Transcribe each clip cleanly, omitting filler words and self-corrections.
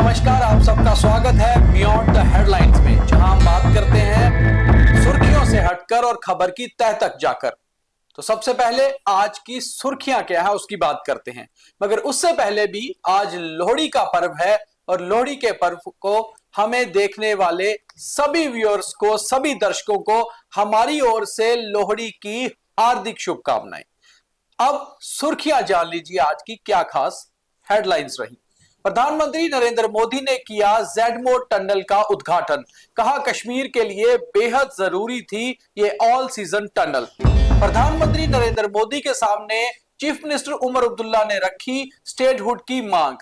नमस्कार, आप सबका स्वागत है बियॉन्ड द हेडलाइंस में, जहां हम बात करते हैं सुर्खियों से हटकर और खबर की तह तक जाकर। तो सबसे पहले आज की सुर्खियां क्या है उसकी बात करते हैं, मगर उससे पहले भी आज लोहड़ी का पर्व है और लोहड़ी के पर्व को हमें देखने वाले सभी व्यूअर्स को, सभी दर्शकों को हमारी ओर से लोहड़ी की हार्दिक शुभकामनाएं। अब सुर्खियां जान लीजिए आज की क्या खास हेडलाइंस रही। प्रधानमंत्री नरेंद्र मोदी ने किया जेडमोर टनल का उद्घाटन। कहा कश्मीर के लिए बेहद जरूरी थी ये ऑल सीजन टनल। प्रधानमंत्री नरेंद्र मोदी के सामने चीफ मिनिस्टर उमर अब्दुल्ला ने रखी स्टेटहुड की मांग।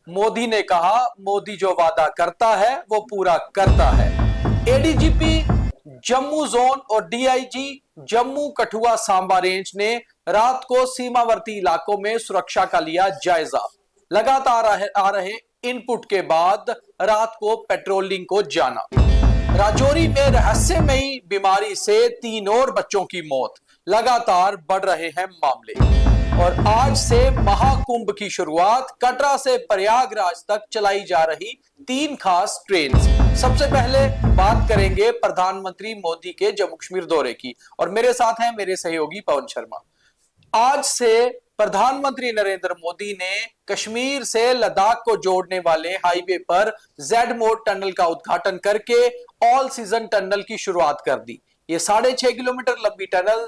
मोदी ने कहा मोदी जो वादा करता है वो पूरा करता है। एडीजीपी जम्मू जोन और डीआईजी जम्मू कठुआ सांबा रेंज ने रात को सीमावर्ती इलाकों में सुरक्षा का लिया जायजा। लगातार आ रहे इनपुट के बाद रात को पेट्रोलिंग को जाना। राजौरी में रहस्यमयी बीमारी से 3 और बच्चों की मौत। लगातार बढ़ रहे हैं मामले। और आज से महाकुंभ की शुरुआत। कटरा से प्रयागराज तक चलाई जा रही 3 खास ट्रेन। सबसे पहले बात करेंगे प्रधानमंत्री मोदी के जम्मू कश्मीर दौरे की, और मेरे साथ हैं मेरे सहयोगी पवन शर्मा। आज से प्रधानमंत्री नरेंद्र मोदी ने कश्मीर से लद्दाख को जोड़ने वाले हाईवे पर जेडमोर टनल का उद्घाटन करके ऑल सीजन टनल की शुरुआत कर दी। ये 6.5 किलोमीटर लंबी टनल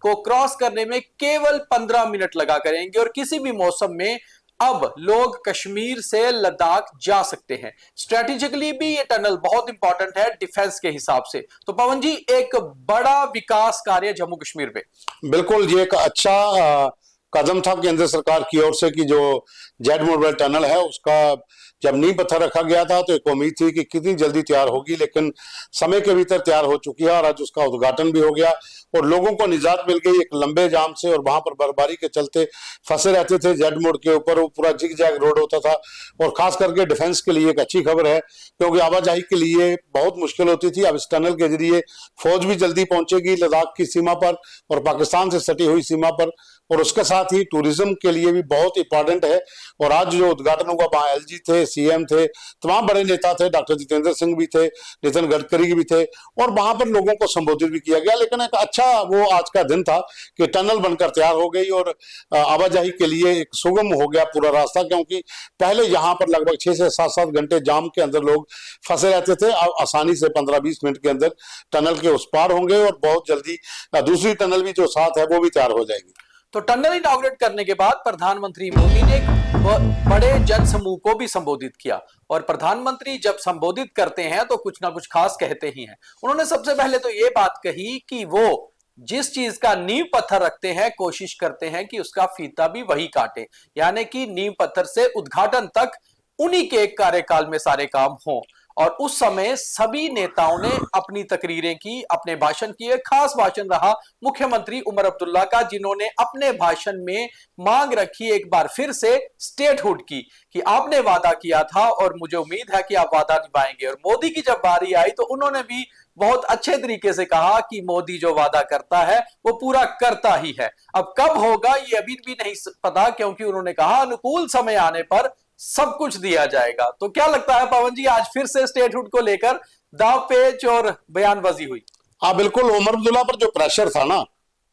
को क्रॉस करने में केवल 15 मिनट लगा करेंगे और किसी भी मौसम में अब लोग कश्मीर से लद्दाख जा सकते हैं। स्ट्रेटेजिकली भी ये टनल बहुत इंपॉर्टेंट है डिफेंस के हिसाब से। तो पवन जी, एक बड़ा विकास कार्य जम्मू कश्मीर में। बिल्कुल, ये एक अच्छा कदम था केंद्र सरकार की ओर से कि जो जेडमोर टनल है उसका जब नींव पत्थर रखा गया था तो एक उम्मीद थी कि कितनी जल्दी तैयार होगी, लेकिन समय के भीतर तैयार हो चुकी है और आज उसका उद्घाटन भी हो गया और लोगों को निजात मिल गई एक लंबे जाम से। और वहां पर बर्फबारी के चलते फंसे रहते थे जेडमोर के ऊपर, वो पूरा जिग जैग रोड होता था। और खास करके डिफेंस के लिए एक अच्छी खबर है क्योंकि आवाजाही के लिए बहुत मुश्किल होती थी। अब इस टनल के जरिए फौज भी जल्दी पहुंचेगी लद्दाख की सीमा पर और पाकिस्तान से सटी हुई सीमा पर, और उसके साथ ही टूरिज्म के लिए भी बहुत इंपॉर्टेंट है। और आज जो उद्घाटन हुआ वहां एलजी थे, सीएम थे, तमाम बड़े नेता थे, डॉक्टर जितेंद्र सिंह भी थे, नितिन गडकरी भी थे और वहां पर लोगों को संबोधित भी किया गया। लेकिन एक अच्छा वो आज का दिन था कि टनल बनकर तैयार हो गई और आवाजाही के लिए एक सुगम हो गया पूरा रास्ता, क्योंकि पहले यहाँ पर लगभग 6 से 7 घंटे जाम के अंदर लोग फंसे रहते थे। अब आसानी से 15-20 मिनट के अंदर टनल के उस पार होंगे और बहुत जल्दी दूसरी टनल भी जो साथ है वो भी तैयार हो जाएगी। तो टनल इनॉग्रेट करने के बाद प्रधानमंत्री मोदी ने एक बड़े जनसमूह को भी संबोधित किया। और प्रधानमंत्री जब संबोधित करते हैं तो कुछ ना कुछ खास कहते ही हैं। उन्होंने सबसे पहले तो ये बात कही कि वो जिस चीज का नींव पत्थर रखते हैं कोशिश करते हैं कि उसका फीता भी वही काटे, यानी कि नींव पत्थर से उद्घाटन तक उन्हीं के कार्यकाल में सारे काम हों। और उस समय सभी नेताओं ने अपनी तकरीरें की, अपने भाषण किए। खास भाषण रहा मुख्यमंत्री उमर अब्दुल्ला का, जिन्होंने अपने भाषण में मांग रखी एक बार फिर से स्टेटहुड की कि आपने वादा किया था और मुझे उम्मीद है कि आप वादा निभाएंगे। और मोदी की जब बारी आई तो उन्होंने भी बहुत अच्छे तरीके से कहा कि मोदी जो वादा करता है वो पूरा करता ही है। अब कब होगा ये अभी भी नहीं पता, क्योंकि उन्होंने कहा अनुकूल समय आने पर सब कुछ दिया जाएगा। तो क्या लगता है पवन जी, आज फिर से स्टेटहुड को लेकर दाव पेच और बयानबाजी हुई? हाँ बिल्कुल, उमर अब्दुल्ला पर जो प्रेशर था ना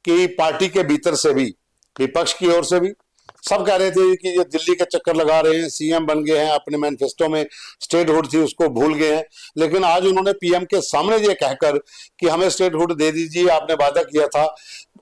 कि पार्टी के भीतर से भी, विपक्ष की ओर से भी, सब कह रहे थे कि ये दिल्ली के चक्कर लगा रहे हैं, सीएम बन गए हैं, अपने मैनिफेस्टो में स्टेटहुड थी उसको भूल गए हैं। लेकिन आज उन्होंने पीएम के सामने ये कहकर कि हमें स्टेटहुड दे दीजिए, आपने वादा किया था,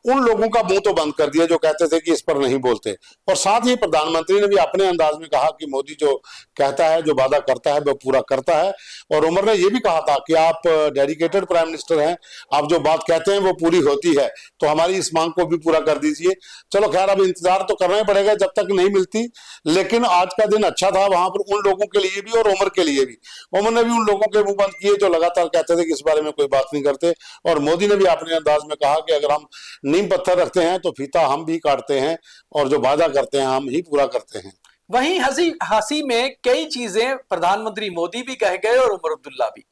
उन लोगों का मुंह तो बंद कर दिया जो कहते थे कि इस पर नहीं बोलते। और साथ ही प्रधानमंत्री ने भी अपने अंदाज में कहा कि मोदी जो कहता है, जो वादा करता है वो पूरा करता है। और उमर ने यह भी कहा था कि आप डेडिकेटेड प्राइम मिनिस्टर हैं, आप जो बात कहते हैं वो पूरी होती है, तो हमारी इस मांग को भी पूरा कर दीजिए। चलो खैर, अब इंतजार तो करना ही पड़ेगा जब तक नहीं मिलती, लेकिन आज का दिन अच्छा था वहां पर उन लोगों के लिए भी और उमर के लिए भी। उमर ने भी उन लोगों के मुंह बंद किए जो लगातार कहते थे कि इस बारे में कोई बात नहीं करते, और मोदी ने भी अपने अंदाज में कहा कि अगर हम नींव पत्थर रखते हैं तो फीता हम भी काटते हैं और जो वादा करते हैं हम ही पूरा करते हैं। वहीं हंसी में कई चीजें प्रधानमंत्री मोदी भी कह गए और उमर अब्दुल्ला भी।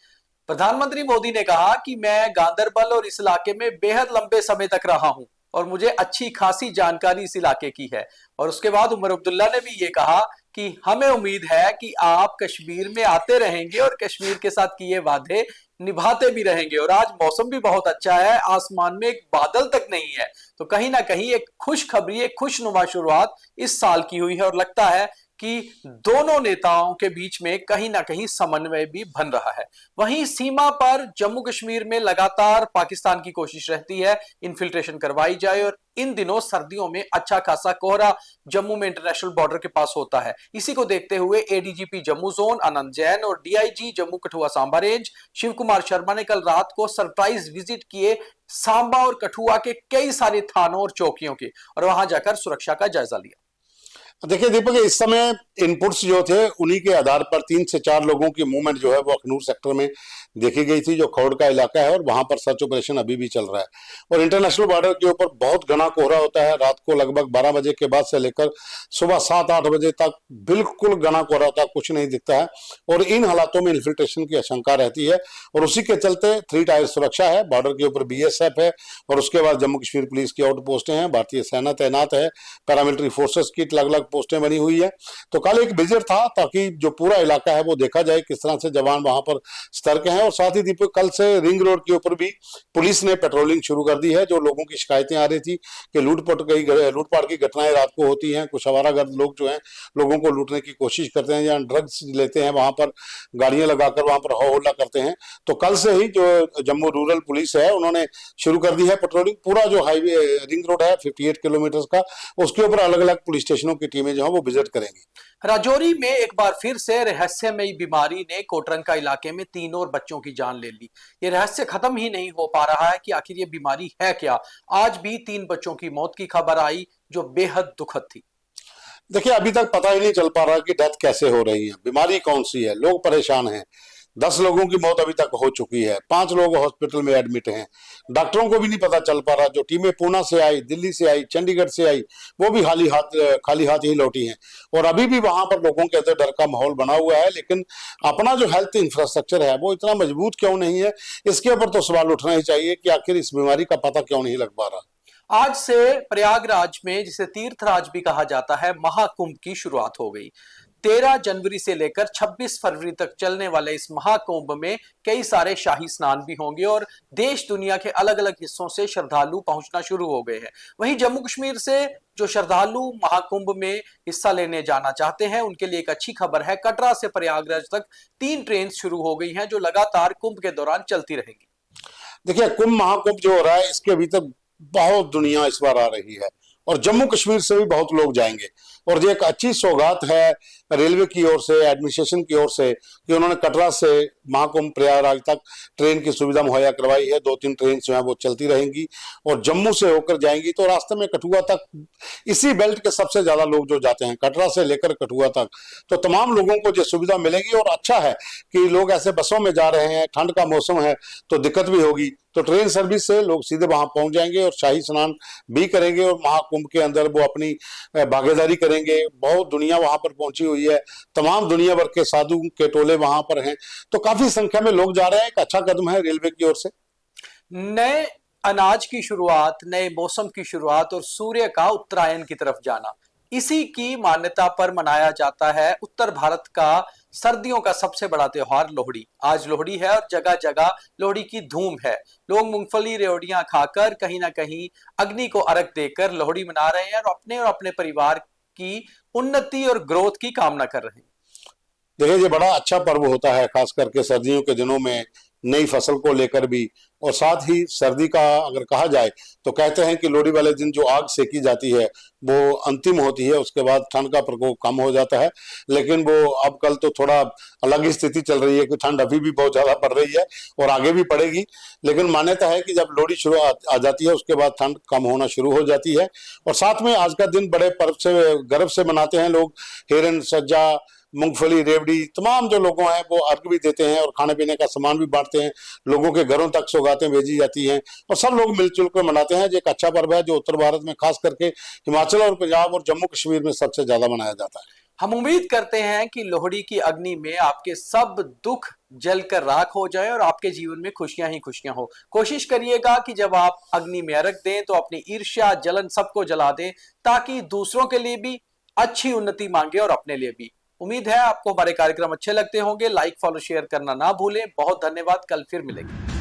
प्रधानमंत्री मोदी ने कहा कि मैं गांदरबल और इस इलाके में बेहद लंबे समय तक रहा हूं और मुझे अच्छी खासी जानकारी इस इलाके की है। और उसके बाद उमर अब्दुल्ला ने भी ये कहा कि हमें उम्मीद है कि आप कश्मीर में आते रहेंगे और कश्मीर के साथ किए वादे निभाते भी रहेंगे। और आज मौसम भी बहुत अच्छा है, आसमान में एक बादल तक नहीं है, तो कहीं ना कहीं एक खुशखबरी, एक खुशनुमा शुरुआत इस साल की हुई है और लगता है कि दोनों नेताओं के बीच में कहीं ना कहीं समन्वय भी बन रहा है। वहीं सीमा पर जम्मू कश्मीर में लगातार पाकिस्तान की कोशिश रहती है इन्फिल्ट्रेशन करवाई जाए, और इन दिनों सर्दियों में अच्छा खासा कोहरा जम्मू में इंटरनेशनल बॉर्डर के पास होता है। इसी को देखते हुए एडीजीपी जम्मू जोन आनंद जैन और डीआईजी जम्मू कठुआ सांबा रेंज शिव कुमार शर्मा ने कल रात को सरप्राइज विजिट किए सांबा और कठुआ के कई सारे थानों और चौकियों के, और वहां जाकर सुरक्षा का जायजा लिया। देखिए दीपक, इस समय इनपुट्स जो थे उन्हीं के आधार पर 3 से 4 लोगों की मूवमेंट जो है वो अखनूर सेक्टर में देखी गई थी, जो खौड़ का इलाका है, और वहां पर सर्च ऑपरेशन अभी भी चल रहा है। और इंटरनेशनल बॉर्डर के ऊपर बहुत घना कोहरा होता है। रात को लगभग 12 बजे के बाद से लेकर सुबह 7-8 बजे तक बिल्कुल घना कोहरा होता है, कुछ नहीं दिखता है, और इन हालातों में इन्फिल्ट्रेशन की आशंका रहती है। और उसी के चलते 3 टायर सुरक्षा है, बॉर्डर के ऊपर बीएसएफ है, और उसके बाद जम्मू कश्मीर पुलिस की आउट पोस्टें हैं, भारतीय सेना तैनात है, पैरामिलिट्री फोर्सेस की अलग अलग पोस्टें बनी हुई है। तो कल एक विजिट था ताकि जो पूरा इलाका है वो देखा जाए किस तरह से जवान वहां पर सतर्क हैं। और साथ ही दीपक, कल से रिंग रोड के ऊपर भी पुलिस ने पेट्रोलिंग शुरू कर दी है। जो लोगों की शिकायतें आ रही थी कि लूटपाट की घटनाएं रात को होती हैं, कुछ आवारागर्द लोग जो हैं लोगों को लूटने की कोशिश करते हैं या ड्रग्स लेते हैं, वहां पर गाड़ियां लगाकर वहां पर हो हल्ला करते हैं। तो कल से ही जो जम्मू रूरल पुलिस है उन्होंने शुरू कर दी है पेट्रोलिंग। पूरा जो हाईवे रिंग रोड है 58 किलोमीटर का, उसके ऊपर अलग अलग पुलिस स्टेशनों की टीमें जो है वो विजिट करेंगी। राजौरी में एक बार फिर से रहस्यमयी बीमारी ने कोटरंका इलाके में 3 और बच्चों की जान ले ली। ये रहस्य खत्म ही नहीं हो पा रहा है कि आखिर ये बीमारी है क्या। आज भी 3 बच्चों की मौत की खबर आई जो बेहद दुखद थी। देखिए, अभी तक पता ही नहीं चल पा रहा कि डेथ कैसे हो रही है, बीमारी कौन सी है, लोग परेशान हैं। 10 लोगों की मौत अभी तक हो चुकी है, 5 लोग हॉस्पिटल में एडमिट हैं। डॉक्टरों को भी नहीं पता चल पा रहा। जो टीमें पूना से आई, दिल्ली से आई, चंडीगढ़ से आई, वो भी खाली हाथ ही लौटी हैं। और अभी भी वहां पर लोगों के अंदर डर का माहौल बना हुआ है। लेकिन अपना जो हेल्थ इंफ्रास्ट्रक्चर है वो इतना मजबूत क्यों नहीं है, इसके ऊपर तो सवाल उठना ही चाहिए कि आखिर इस बीमारी का पता क्यों नहीं लग पा रहा। आज से प्रयागराज में, जिसे तीर्थराज भी कहा जाता है, महाकुंभ की शुरुआत हो गई। 13 जनवरी से लेकर 26 फरवरी तक चलने वाले इस महाकुंभ में कई सारे शाही स्नान भी होंगे और देश दुनिया के अलग अलग हिस्सों से श्रद्धालु पहुंचना शुरू हो गए हैं। वहीं जम्मू कश्मीर से जो श्रद्धालु महाकुंभ में हिस्सा लेने जाना चाहते हैं उनके लिए एक अच्छी खबर है। कटरा से प्रयागराज तक 3 ट्रेन शुरू हो गई हैं जो लगातार कुंभ के दौरान चलती रहेंगी। देखिए, कुंभ महाकुंभ जो हो रहा है इसके भीतर बहुत दुनिया इस बार आ रही है, और जम्मू कश्मीर से भी बहुत लोग जाएंगे। और ये एक अच्छी सौगात है रेलवे की ओर से, एडमिनिस्ट्रेशन की ओर से, कि उन्होंने कटरा से महाकुंभ प्रयागराज तक ट्रेन की सुविधा मुहैया करवाई है। 2-3 ट्रेन जो है वो चलती रहेंगी और जम्मू से होकर जाएंगी। तो रास्ते में कठुआ तक इसी बेल्ट के सबसे ज्यादा लोग जो जाते हैं, कटरा से लेकर कठुआ तक, तो तमाम लोगों को जो सुविधा मिलेगी। और अच्छा है कि लोग ऐसे बसों में जा रहे हैं, ठंड का मौसम है तो दिक्कत भी होगी, तो ट्रेन सर्विस से लोग सीधे वहां पहुंच जाएंगे और शाही स्नान भी करेंगे और महाकुंभ के अंदर वो अपनी भागीदारी करेंगे। बहुत दुनिया वहां पर पहुंची हुई है, तमाम दुनिया भर के साधु के टोले वहां पर हैं, तो काफी संख्या में लोग जा रहे हैं। एक अच्छा कदम है रेलवे की ओर से। नए अनाज की शुरुआत, नए मौसम की शुरुआत और सूर्य का उत्तरायण की तरफ जाना, इसी की मान्यता पर मनाया जाता है उत्तर भारत का सर्दियों का सबसे बड़ा त्योहार लोहड़ी। आज लोहड़ी है और जगह जगह लोहड़ी की धूम है। लोग मूंगफली रेवड़ियां खाकर, कहीं ना कहीं अग्नि को अर्घ देकर लोहड़ी मना रहे हैं और अपने परिवार की उन्नति और ग्रोथ की कामना कर रहे हैं। देखिए, ये बड़ा अच्छा पर्व होता है, खास करके सर्दियों के दिनों में नई फसल को लेकर भी। और साथ ही सर्दी का अगर कहा जाए तो कहते हैं कि लोहड़ी वाले दिन जो आग सेकी जाती है वो अंतिम होती है, उसके बाद ठंड का प्रकोप कम हो जाता है। लेकिन वो अब कल तो थोड़ा अलग ही स्थिति चल रही है कि ठंड अभी भी बहुत ज्यादा पड़ रही है और आगे भी पड़ेगी। लेकिन मान्यता है कि जब लोहड़ी शुरू आ जाती है उसके बाद ठंड कम होना शुरू हो जाती है। और साथ में आज का दिन बड़े पर्व से, गर्व से मनाते हैं लोग। हिरन, सज्जा, मूंगफली, रेवड़ी, तमाम जो लोगों हैं वो अर्घ भी देते हैं और खाने पीने का सामान भी बांटते हैं। लोगों के घरों तक सौगातें भेजी जाती हैं और सब लोग मिलजुल कर मनाते हैं। ये एक अच्छा पर्व है जो उत्तर भारत में, खास करके हिमाचल और पंजाब और जम्मू कश्मीर में सबसे ज्यादा मनाया जाता है। हम उम्मीद करते हैं कि लोहड़ी की अग्नि में आपके सब दुख जलकर राख हो जाए और आपके जीवन में खुशियां ही खुशियां हो। कोशिश करिएगा कि जब आप अग्नि में अर्घ दें तो अपनी ईर्ष्या, जलन सबको जला दें, ताकि दूसरों के लिए भी, अच्छी उन्नति मांगे और अपने लिए भी। उम्मीद है आपको हमारे कार्यक्रम अच्छे लगते होंगे। लाइक, फॉलो, शेयर करना ना भूलें। बहुत धन्यवाद। कल फिर मिलेंगे।